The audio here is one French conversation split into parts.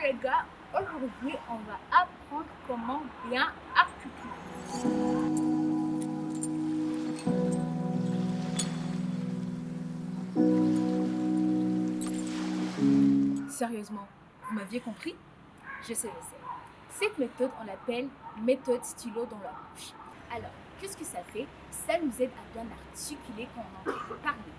les gars, aujourd'hui on va apprendre comment bien articuler. Sérieusement, vous m'aviez compris? Je sais. Cette méthode, on l'appelle méthode stylo dans la bouche. Alors, qu'est-ce que ça fait? Ça nous aide à bien articuler quand on est en train de parler.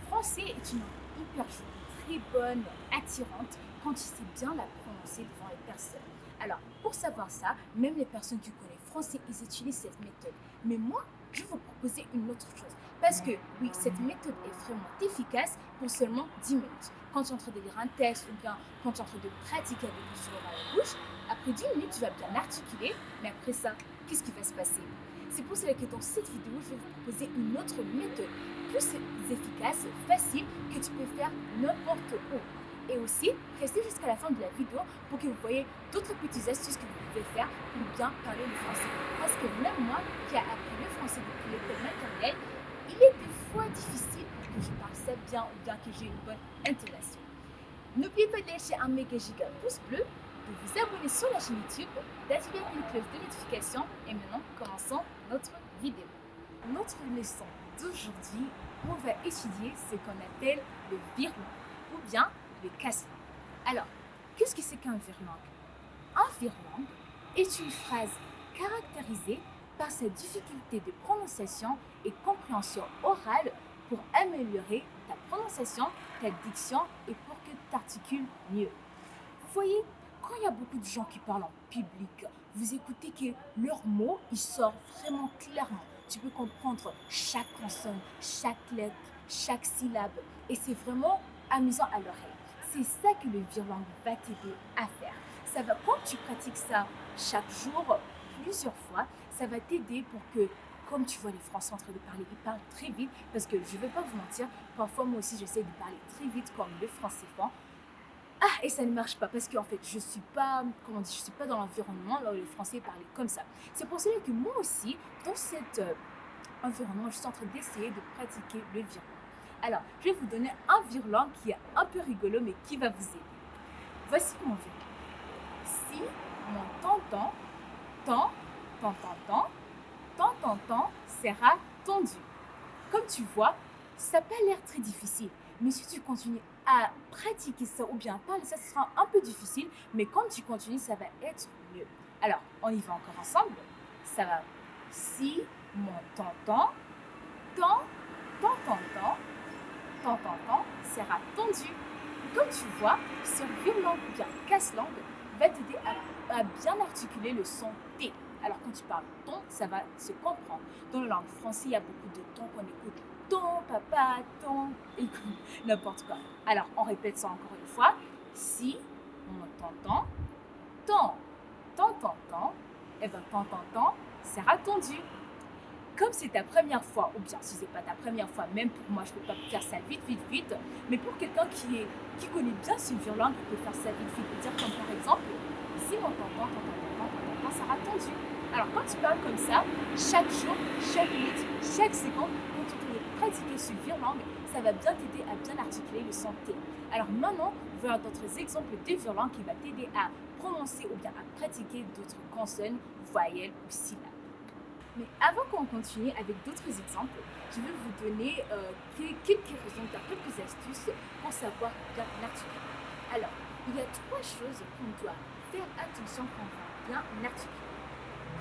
Français est une langue hyper jolie, très bonne, attirante, quand tu sais bien la prononcer devant les personnes. Alors, pour savoir ça, même les personnes qui connaissent français, ils utilisent cette méthode. Mais moi, je vais vous proposer une autre chose. Parce que, oui, cette méthode est vraiment efficace pour seulement 10 minutes. Quand tu es en train de lire un texte ou bien quand tu es en train de pratiquer avec le stylo dans la bouche, après 10 minutes, tu vas bien articuler, mais après ça, qu'est-ce qui va se passer? C'est pour cela que dans cette vidéo, je vais vous proposer une autre méthode plus efficace, facile, que tu peux faire n'importe où. Et aussi, restez jusqu'à la fin de la vidéo pour que vous voyez d'autres petites astuces que vous pouvez faire pour bien parler le français. Parce que même moi, qui a appris le français depuis l'école maternelle, il est des fois difficile pour que je parle ça bien ou bien que j'ai une bonne intonation. N'oubliez pas de lâcher un méga giga pouce bleu, de vous abonner sur la chaîne YouTube, d'activer la cloche de notification et maintenant, commençons notre vidéo. Notre leçon d'aujourd'hui, on va étudier ce qu'on appelle le virlang ou bien le casse-langue. Alors, qu'est-ce que c'est qu'un virlang? Un virlang est une phrase caractérisée par sa difficulté de prononciation et compréhension orale pour améliorer ta prononciation, ta diction et pour que tu articules mieux. Vous voyez, quand il y a beaucoup de gens qui parlent en public, vous écoutez que leurs mots, ils sortent vraiment clairement. Tu peux comprendre chaque consonne, chaque lettre, chaque syllabe. Et c'est vraiment amusant à l'oreille. C'est ça que le virlang va t'aider à faire. Ça va, quand tu pratiques ça chaque jour, plusieurs fois, ça va t'aider pour que, comme tu vois les Français en train de parler, ils parlent très vite. Parce que je ne vais pas vous mentir, parfois moi aussi j'essaie de parler très vite comme les Français font. Ah, et ça ne marche pas parce qu'en fait, je suis pas, comment dire, je suis pas dans l'environnement là où les Français parlaient comme ça. C'est pour cela que moi aussi, dans cet environnement, je suis en train d'essayer de pratiquer le virlang. Alors, je vais vous donner un virlang qui est un peu rigolo, mais qui va vous aider. Voici mon virlang. Si mon tonton, tant, sera tendu. Comme tu vois, ça n'a pas l'air très difficile. Mais si tu continues à pratiquer ça ou bien à parler ça, sera un peu difficile. Mais quand tu continues, ça va être mieux. Alors, on y va encore ensemble. Ça va. Si mon tonton, sera tendu. Comme tu vois, ce virlang ou bien casse-langue va t'aider à bien articuler le son T. Alors quand tu parles ton, ça va se comprendre. Dans la langue française, il y a beaucoup de tons qu'on écoute. Ton, papa, ton, et n'importe quoi. Alors on répète ça encore une fois. Si on t'entend, et ben ton sera tendu. Comme c'est ta première fois, ou bien si c'est pas ta première fois, même pour moi, je peux pas faire ça vite, mais pour quelqu'un qui connaît bien ce virlang, il peut faire ça vite, dire comme par exemple, si mon tonton sera tendu. Alors quand tu parles comme ça, chaque jour, chaque minute, chaque seconde, quand tu peux pratiquer ce virlang, ça va bien t'aider à bien articuler le son T. Alors maintenant, voilà d'autres exemples de virlang qui va t'aider à prononcer ou bien à pratiquer d'autres consonnes, voyelles ou syllabes. Mais avant qu'on continue avec d'autres exemples, je vais vous donner quelques résultats, quelques astuces pour savoir bien articuler. Alors, il y a trois choses qu'on doit faire attention quand on va bien articuler.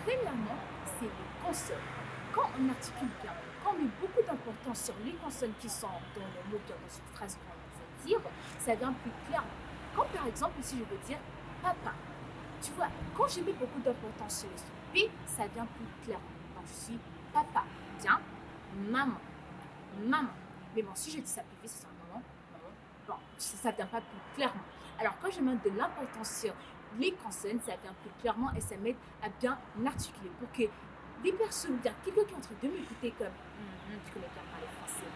Premièrement, c'est les consonnes. Quand on articule bien, quand on met beaucoup d'importance sur les consonnes qui sont dans le mot, dans une phrase qu'on veut dire, ça vient plus clairement. Quand par exemple, si je veux dire papa, tu vois, quand je mets beaucoup d'importance sur le son P, ça vient plus clairement. Donc je suis papa, bien, maman. Mais bon, si je dis ça plus vite, ce sera maman. Bon, ça ne vient pas plus clairement. Alors quand je mets de l'importance sur les consonnes, ça vient plus clairement et ça m'aide à bien articuler pour que des personnes, bien quelqu'un qui est en train de m'écouter comme tu connais bien parler français.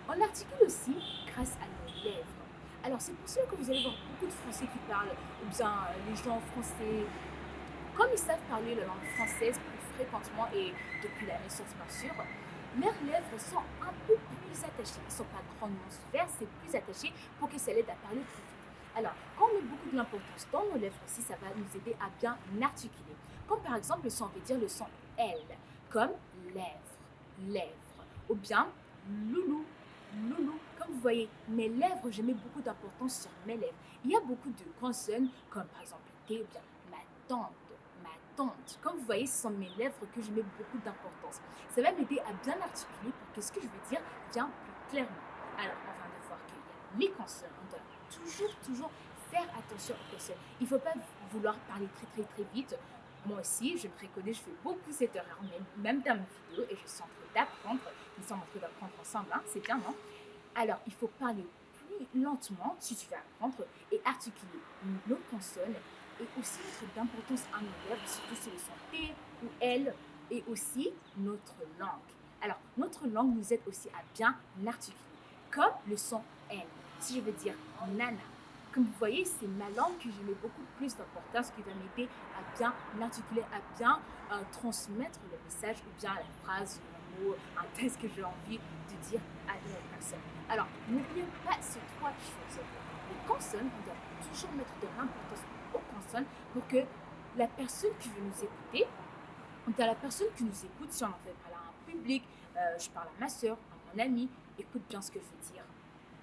On articule aussi grâce à nos lèvres. Alors c'est pour cela que vous allez voir beaucoup de Français qui parlent, ou bien les gens français, comme ils savent parler la langue française plus fréquemment et depuis la naissance bien sûr, leurs lèvres sont un peu plus attachées. Ils ne sont pas grandement ouverts, c'est plus attaché pour que ça l'aide à parler plus vite. Alors, quand on met beaucoup de l'importance dans nos lèvres aussi, ça va nous aider à bien articuler. Comme par exemple le son, on veut dire le son L, comme lèvres, lèvres, ou bien loulou, loulou. Comme vous voyez, mes lèvres, je mets beaucoup d'importance sur mes lèvres. Il y a beaucoup de consonnes, comme par exemple le T, ou bien ma tante, ma tante. Comme vous voyez, ce sont mes lèvres que je mets beaucoup d'importance. Ça va m'aider à bien articuler pour que ce que je veux dire vienne plus clairement. Alors, on vient de voir qu'il y a les consonnes. On doit toujours faire attention aux consonnes. Il ne faut pas vouloir parler très vite. Moi aussi, je préconise, je fais beaucoup cette erreur, même dans mes vidéos, et je suis en train d'apprendre. Nous sommes en train d'apprendre ensemble, hein, c'est bien, non? Alors, il faut parler plus lentement si tu veux apprendre et articuler nos consonnes et aussi mettre d'importance à nos lèvres, surtout sur le son T ou L, et aussi notre langue. Alors, notre langue nous aide aussi à bien articuler, comme le son N. Si je veux dire nana, comme vous voyez, c'est ma langue que je mets beaucoup plus d'importance, qui va m'aider à bien articuler, à bien transmettre le message ou bien la phrase, le mot, un texte que j'ai envie de dire à une autre personne. Alors, n'oubliez pas ces trois choses. Les consonnes, on doit toujours mettre de l'importance aux consonnes pour que la personne qui veut nous écouter, donc à la personne qui nous écoute, si on en fait parler à un public, je parle à ma soeur, à mon ami, écoute bien ce que je veux dire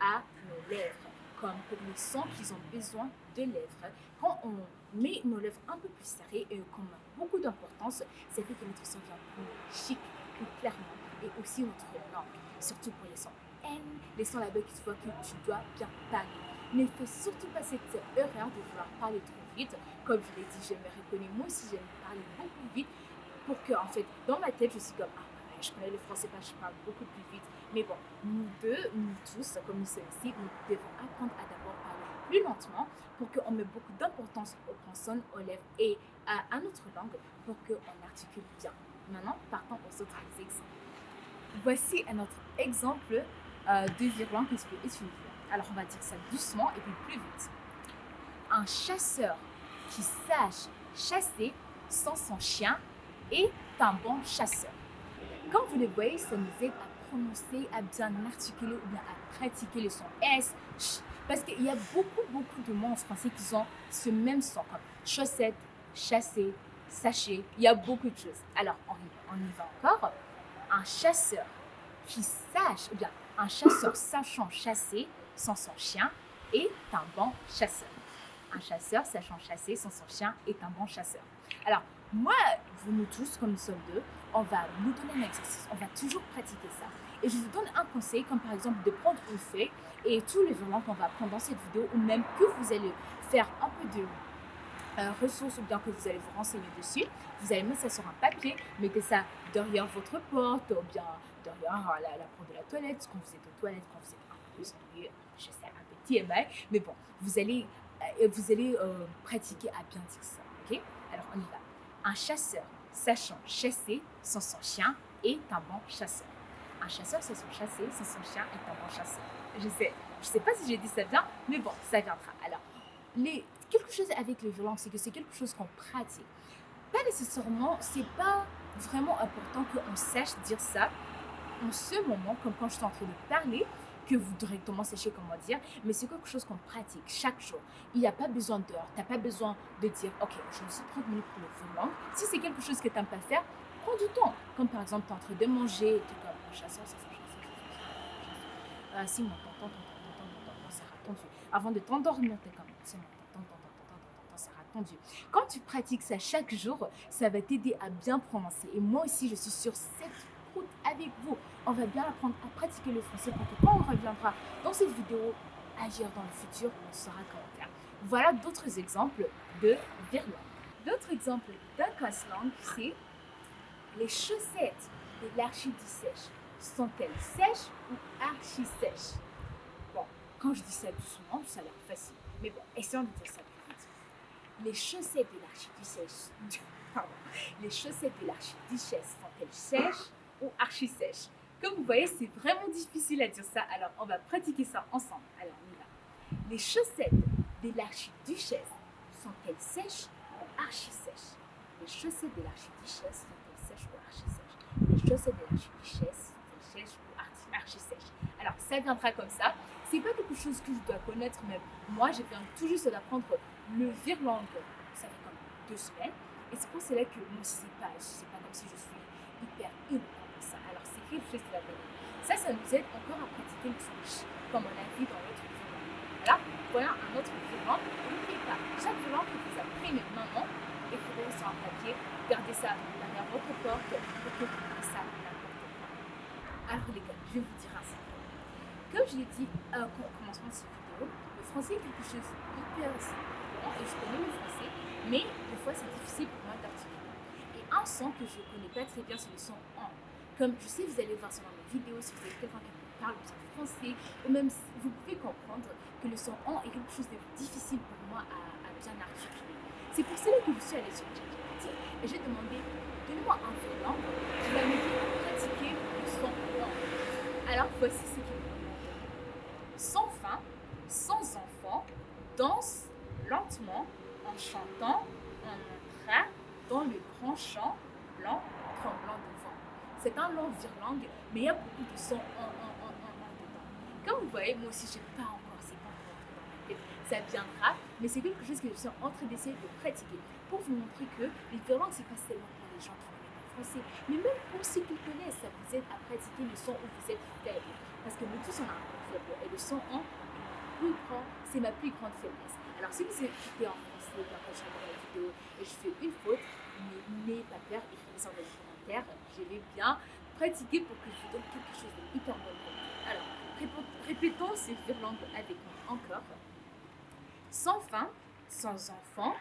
à nos lèvres, comme pour les sons qu'ils ont besoin de lèvres. Quand on met nos lèvres un peu plus serrées et qu'on a beaucoup d'importance, ça fait que notre son vient plus chic, plus clairement, et aussi notre langue, surtout pour les sons N, les sons là-bas qui se voient que tu dois bien parler. Ne fais surtout pas cette erreur de vouloir parler trop vite. Comme je l'ai dit, je me reconnais, moi aussi j'aime parler beaucoup vite, pour que, en fait, dans ma tête, je suis comme, ah, je connais le français, parce que je parle beaucoup plus vite. Mais bon, nous deux, nous tous, comme nous sommes ici, nous devons apprendre à d'abord parler plus lentement pour qu'on mette beaucoup d'importance aux consonnes, aux lèvres et à notre langue pour qu'on articule bien. Maintenant, partons aux autres exemples. Voici un autre exemple de virgule que tu peux utiliser. Alors, on va dire ça doucement et puis plus vite. Un chasseur qui sache chasser sans son chien est un bon chasseur. Comme vous le voyez, ça nous aide à prononcer, à bien articuler ou bien à pratiquer le son S, ch, parce qu'il y a beaucoup de mots en français qui ont ce même son, comme chaussette, chasser, sachet, il y a beaucoup de choses. Alors, on y va encore. Un chasseur qui sache, ou bien un chasseur sachant chasser sans son chien est un bon chasseur. Un chasseur sachant chasser sans son chien est un bon chasseur. Alors, moi, nous tous, comme nous sommes deux, on va nous donner un exercice, on va toujours pratiquer ça. Et je vous donne un conseil, comme par exemple de prendre une feuille et tous les virements qu'on va apprendre dans cette vidéo, ou même que vous allez faire un peu de ressources ou bien que vous allez vous renseigner dessus, vous allez mettre ça sur un papier, mettez ça derrière votre porte ou bien derrière la porte de la toilette, quand vous êtes aux toilettes, quand vous êtes un peu ennuyé, je sais, un petit émail, mais bon, vous allez pratiquer à bien dire ça, ok? Alors on y va. Un chasseur sachant chasser sans son chien est un bon chasseur. Un chasseur sachant chasser sans son chien est un bon chasseur. Je sais pas si j'ai dit ça bien, mais bon, ça viendra. Alors, quelque chose avec le violon, c'est que c'est quelque chose qu'on pratique. Pas nécessairement, c'est pas vraiment important qu'on sache dire ça en ce moment, comme quand je suis en train de parler, que vous directement sachez comment dire, mais c'est quelque chose qu'on pratique chaque jour. Il n'y a pas besoin d'heures, tu n'as pas besoin de dire, ok, je me suis 30 minutes pour le violon. Si c'est quelque chose que tu n'aimes pas faire, prends du temps. Comme par exemple, tu es en train de manger, tu es comme un chasseur, ça si mon tonton, ça sera tendu. Avant de t'endormir, tu es comme, c'est mon tonton, ça sera tendu. Quand tu pratiques ça chaque jour, ça va t'aider à bien prononcer. Et moi aussi, je suis sur cette route avec vous. On va bien apprendre à pratiquer le français pour que quand on reviendra dans cette vidéo, agir dans le futur, on saura comment faire. Voilà d'autres exemples de virgule. D'autres exemples d'un casse-langue, c'est les chaussettes de l'archidicèche. Sont-elles sèches ou archi-sèches? Bon, quand je dis ça doucement, ça a l'air facile. Mais bon, essayons de dire ça plus vite. Les chaussettes de l'archiduchesse, les chaussettes de l'archiduchesse sont-elles sèches ou archi-sèches? Comme vous voyez, c'est vraiment difficile à dire ça. Alors, on va pratiquer ça ensemble. Alors, on y va. Les chaussettes de l'archiduchesse sont-elles sèches ou archi-sèches? Les chaussettes de l'archiduchesse sont-elles sèches ou archi-sèches? Les chaussettes de l'archiduchesse sont-elles sèches ou archi-sèches? Alors, ça viendra comme ça. C'est pas quelque chose que je dois connaître même. Moi, je viens tout juste d'apprendre le virlangue. Ça fait comme 2 semaines. Et c'est pour cela que moi, c'est pas comme si je suis hyper innocent pour ça. Alors, c'est quelque chose qui va venir. Ça nous aide encore à pratiquer le switch, comme on a vu dans l'autre virlangue. Là, voilà un autre virlangue. N'oubliez pas, chaque virlangue que vous apprenez maintenant, écrivez sur un papier, gardez ça derrière votre porte pour que vous fassiez ça n'importe quand. Alors les gars, je vais vous dire un secret. Comme je l'ai dit au commencement de cette vidéo, le français est quelque chose d'hyper simple et je connais le français, mais des fois c'est difficile pour moi d'articuler. Et un son que je ne connais pas très bien, c'est le son en. Comme je sais, vous allez voir ça dans mes vidéos, si vous avez quelqu'un qui vous parle bien français, ou même si vous pouvez comprendre que le son en est quelque chose de difficile pour moi à bien articuler. C'est pour cela que je suis allée sur ChatGPT et j'ai demandé, donnez-moi un verlan qui va m'aider à pratiquer le son en. Alors voici ce qu'il me demande. Sans fin, sans enfant, danse lentement en chantant, en entrant dans le grand champ blanc tremblant de vent. C'est un long virlangue, mais il y a beaucoup de sons en dedans. Comme vous voyez, moi aussi, je n'ai pas encore, c'est pas encore entré dans ma tête. Ça viendra, mais c'est quelque chose que je suis en train d'essayer de pratiquer pour vous montrer que les virlangues, c'est pas seulement pour les gens qui connaissent le français, mais même pour ceux qui connaissent, ça vous aide à pratiquer le son où vous êtes faible. Parce que nous tous, on a un point faible. Et le son en c'est ma plus grande faiblesse. Alors, si vous écoutez en français, quand je regarde la vidéo et je fais une faute, n'ayez pas peur, écrivez ça dans les commentaires. Je vais bien pratiquer pour que je vous donne quelque chose de hyper bon. Alors, répétons ces virlangues avec moi encore. Sans fin, sans enfant,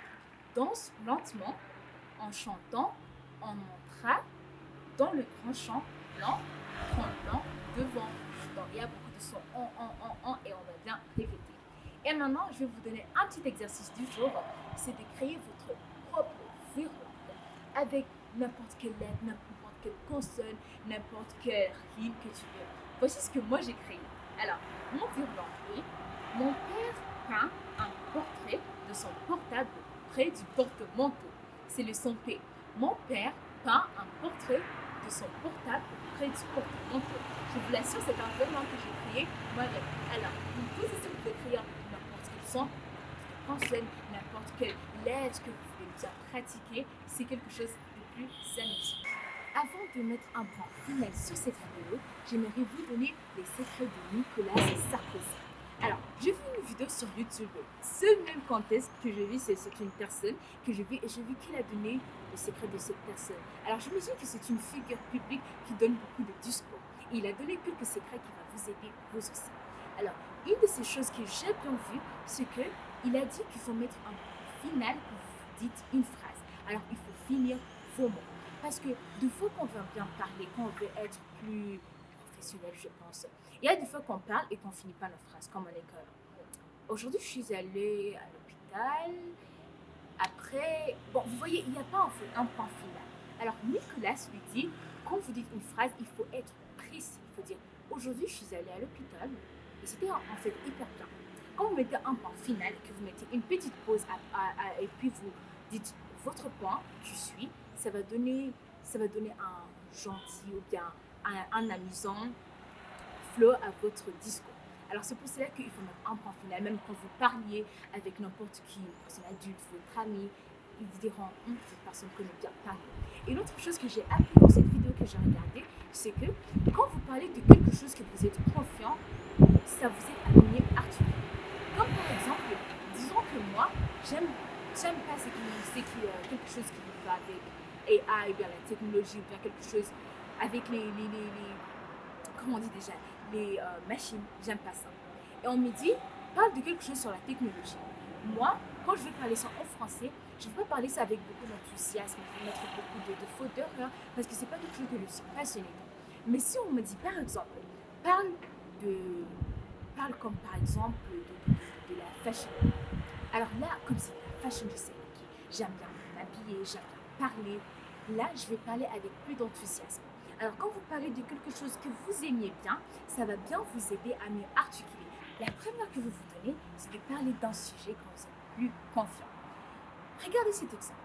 danse lentement en chantant, en entrant dans le grand champ blanc, tremblant devant. Donc, il y a beaucoup de sons en et on va bien répéter. Et maintenant, je vais vous donner un petit exercice du jour. C'est de créer votre propre virlangue avec n'importe quelle lettre, n'importe quelle consonne, n'importe quelle rime que tu veux. Voici ce que moi j'ai créé. Alors, mon virlangue est: mon père peint un portrait de son portable près du porte-manteau. C'est le son P. Mon père peint un portrait de son portable près du porte-manteau. Je vous l'assure, c'est un virlangue que j'ai créé moi-même. Alors, vous pouvez créer n'importe quel son, consonne, n'importe quelle lettre que vous voulez bien pratiquer. C'est quelque chose de plus amusant. Avant de mettre un point final sur cette vidéo, j'aimerais vous donner les secrets de Nicolas Sarkozy. Alors, j'ai vu une vidéo sur YouTube. Ce même contexte que j'ai vu, c'est une personne que j'ai vu et j'ai vu qu'il a donné le secret de cette personne. Alors, j'imagine que c'est une figure publique qui donne beaucoup de discours. Et il a donné quelques secrets qui vont vous aider vous aussi. Alors, une de ces choses que j'ai bien vues, c'est qu'il a dit qu'il faut mettre un final quand vous dites une phrase. Alors, il faut finir vos mots. Parce que des fois qu'on veut bien parler, qu'on veut être plus professionnel, je pense, il y a des fois qu'on parle et qu'on finit pas nos phrases, comme en école. Aujourd'hui, je suis allée à l'hôpital. Après, bon, vous voyez, il n'y a pas en fait un point final. Alors, Nicolas lui dit, quand vous dites une phrase, il faut être précis. Il faut dire, aujourd'hui, je suis allée à l'hôpital et c'était en fait hyper bien. Quand vous mettez un point final, que vous mettez une petite pause et puis vous dites votre point, tu suis, ça va donner un gentil ou bien un amusant flow à votre discours. Alors c'est pour cela qu'il faut mettre un point final, même quand vous parliez avec n'importe qui, une personne adulte, votre ami, ils diront cette personne connaît bien parler. Et l'autre chose que j'ai appris dans cette vidéo que j'ai regardée, c'est que quand vous parlez de quelque chose que vous êtes confiant, ça vous aide à mieux articuler. Comme par exemple, disons que moi, j'aime pas ce qui quelque chose qui va avec AI, bien la technologie, ou bien quelque chose avec comment on dit déjà, les machines, j'aime pas ça. Et on me dit, parle de quelque chose sur la technologie. Moi, quand je vais parler ça en français, je ne vais pas parler ça avec beaucoup d'enthousiasme, je vais mettre beaucoup de fautes d'erreur, parce que c'est pas quelque chose que je suis passionnée. Mais si on me dit, par exemple, parle comme par exemple de la fashion. Alors là, comme c'est la fashion, je sais, ok, j'aime bien m'habiller, j'aime bien parler. Là, je vais parler avec plus d'enthousiasme. Alors, quand vous parlez de quelque chose que vous aimiez bien, ça va bien vous aider à mieux articuler. La première que vous vous donnez, c'est de parler d'un sujet quand vous êtes plus confiant. Regardez cet exemple.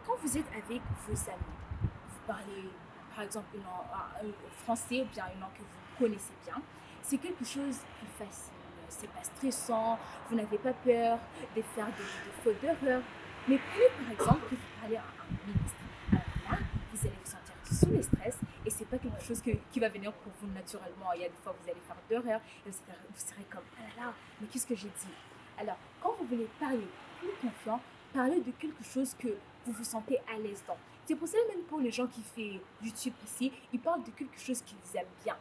Quand vous êtes avec vos amis, vous parlez par exemple une langue français ou bien une langue que vous connaissez bien, C'est quelque chose de facile, c'est pas stressant, vous n'avez pas peur de faire des fautes d'erreur. Mais prenez par exemple que vous parlez à un ministre. Alors là, vous allez vous sentir sous le stress et c'est pas quelque chose qui va venir pour vous naturellement. Il y a des fois vous allez faire d'erreurs et vous serez comme ah là là, mais qu'est-ce que j'ai dit? Alors, quand vous voulez parler plus confiant, parlez de quelque chose que vous vous sentez à l'aise dans. C'est pour ça même pour les gens qui font YouTube ici, ils parlent de quelque chose qu'ils aiment bien.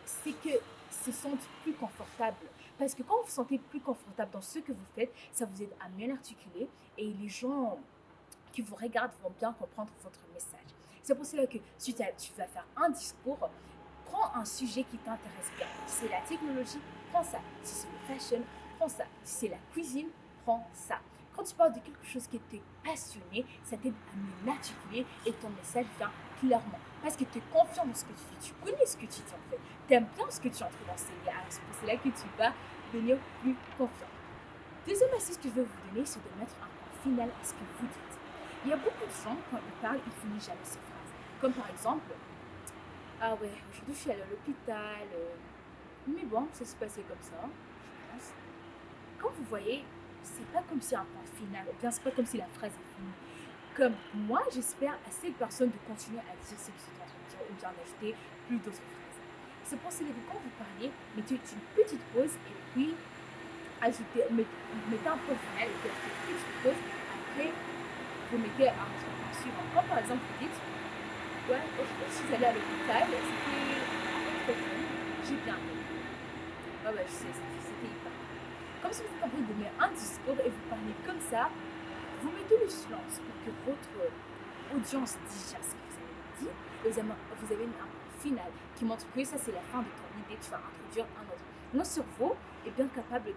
C'est que se sentent plus confortables. Parce que quand vous vous sentez plus confortable dans ce que vous faites, ça vous aide à mieux articuler et les gens qui vous regardent vont bien comprendre votre message. C'est pour cela que si tu vas faire un discours, prends un sujet qui t'intéresse bien. Si c'est la technologie, prends ça. Si c'est le fashion, prends ça. Si c'est la cuisine, prends ça. Quand tu parles de quelque chose qui t'est passionné, ça t'aide à mieux l'articuler et ton message vient clairement. Parce que tu es confiant dans ce que tu dis. Tu connais ce que tu dis en fait. Tu aimes bien ce que tu es en train d'enseigner. Alors c'est pour cela que tu vas devenir plus confiant. Deuxième astuce que je veux vous donner, c'est de mettre un point final à ce que vous dites. Il y a beaucoup de gens, quand ils parlent, ils finissent jamais ces phrases. Comme par exemple, ah ouais, aujourd'hui je suis allée à l'hôpital, mais bon, ça s'est passé comme ça, je pense. Quand vous voyez, c'est pas comme si un point final, ou bien c'est pas comme si la phrase est finie. Comme moi, j'espère à cette personne de continuer à dire ce que c'est en train de dire, ou bien d'ajouter plus d'autres phrases. C'est pour cela que quand vous parlez, mettez une petite pause et puis mettez un point final et puis ajoutez une petite pause. Après, vous mettez un autre point suivant. Quand par exemple vous dites, ouais, aujourd'hui je suis allée à l'hôpital, c'était profond, j'ai bien aimé. Ouais, je sais, c'était hyper. Comme si vous êtes en train de donner un discours et vous parlez comme ça, vous mettez le silence pour que votre audience digère ce que vous avez dit. Et vous avez un point final qui montre que ça c'est la fin de ton idée, tu vas introduire un autre. Notre cerveau est bien capable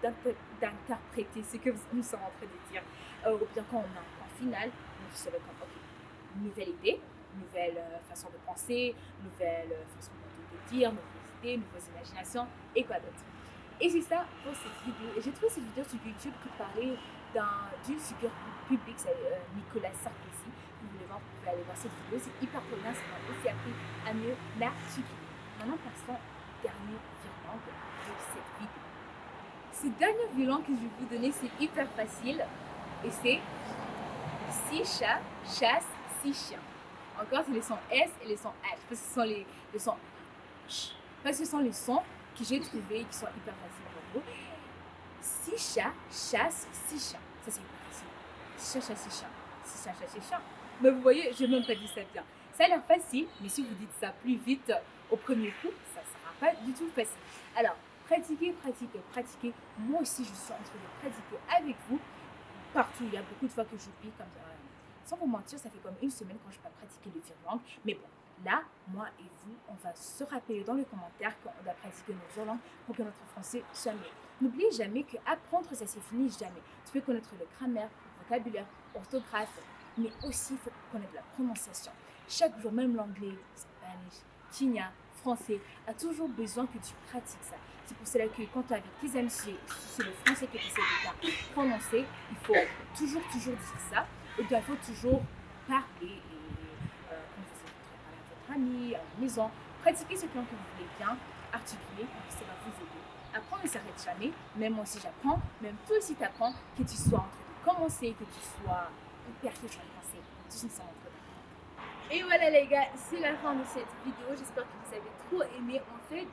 d'interpréter ce que nous sommes en train de dire. Ou bien quand on a un point final, notre cerveau est comme ok, nouvelle idée, nouvelle façon de penser, nouvelle façon de dire, nouvelles idées, nouvelles imaginations et quoi d'autre. Et c'est ça pour cette vidéo. Et j'ai trouvé cette vidéo sur YouTube qui parlait d'une figure publique, c'est Nicolas Sarkozy. Vous voulez voir, vous pouvez aller voir cette vidéo. C'est hyper bien, ça m'a aussi appris à mieux l'articuler. Maintenant, passons au dernier virement de cette vidéo. Ce dernier virement que je vais vous donner, c'est hyper facile. Et c'est 6 chats chassent 6 chiens. Encore, c'est les sons S et les sons H. Parce que ce sont les sons Ch. Parce que ce sont les sons que j'ai trouvés qui sont hyper faciles pour vous. 6 chats chassent 6 chiens. Ça, c'est hyper facile. 6 chats chassent 6 chiens. 6 chats chassent 6 chiens. Mais vous voyez, je n'ai même pas dit ça bien. Ça a l'air facile, mais si vous dites ça plus vite au premier coup, ça ne sera pas du tout facile. Alors, pratiquez, pratiquez, pratiquez. Moi aussi, je suis en train de pratiquer avec vous. Partout, il y a beaucoup de fois que j'oublie comme ça. Sans vous mentir, ça fait comme une semaine quand je n'ai pas pratiqué le virlangue. Mais bon, là, moi et vous, on va se rappeler dans les commentaires qu'on doit pratiquer nos virlangues pour que notre français soit mieux. N'oubliez jamais qu'apprendre, ça se finit jamais. Tu peux connaître le grammaire, le vocabulaire, orthographe, mais aussi il faut connaître la prononciation. Chaque jour, même l'anglais, l'espagnol, tigna, français, a toujours besoin que tu pratiques ça. C'est pour cela que quand tu es avec tes amis, si c'est le français que tu essaies de bien prononcer, il faut toujours dire ça. Et bien, il faut toujours parler quand vous êtes parler à votre ami, à la maison. Pratiquez ce que vous voulez bien articuler, ça va vous aider. Apprendre ne s'arrête jamais, même moi aussi j'apprends, même toi aussi tu apprends, que tu sois en train de commencer, que tu sois hyper riche en français, tous nous sommes en train d'apprendre. Et voilà les gars, c'est la fin de cette vidéo, j'espère que vous avez trop aimé. En fait,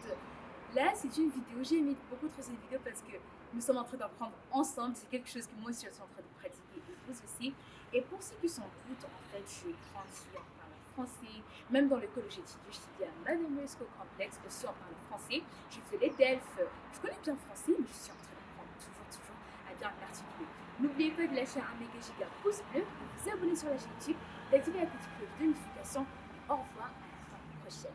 là c'est une vidéo, j'ai aimé beaucoup trop cette vidéo parce que nous sommes en train d'apprendre ensemble, c'est quelque chose que moi aussi je suis en train de pratiquer et vous aussi. Et pour ceux qui s'en doutent, en fait, je suis grandi en parlant français, même dans l'école où j'ai étudié à Mademoiselle Complexe, aussi en parlant français. Je fais les DELF, je connais bien le français, mais je suis en train d'apprendre toujours à bien l'articuler. N'oubliez pas de lâcher un méga giga pouce bleu, de vous abonner sur la chaîne YouTube, d'activer la petite cloche de notification. Au revoir, à la prochaine.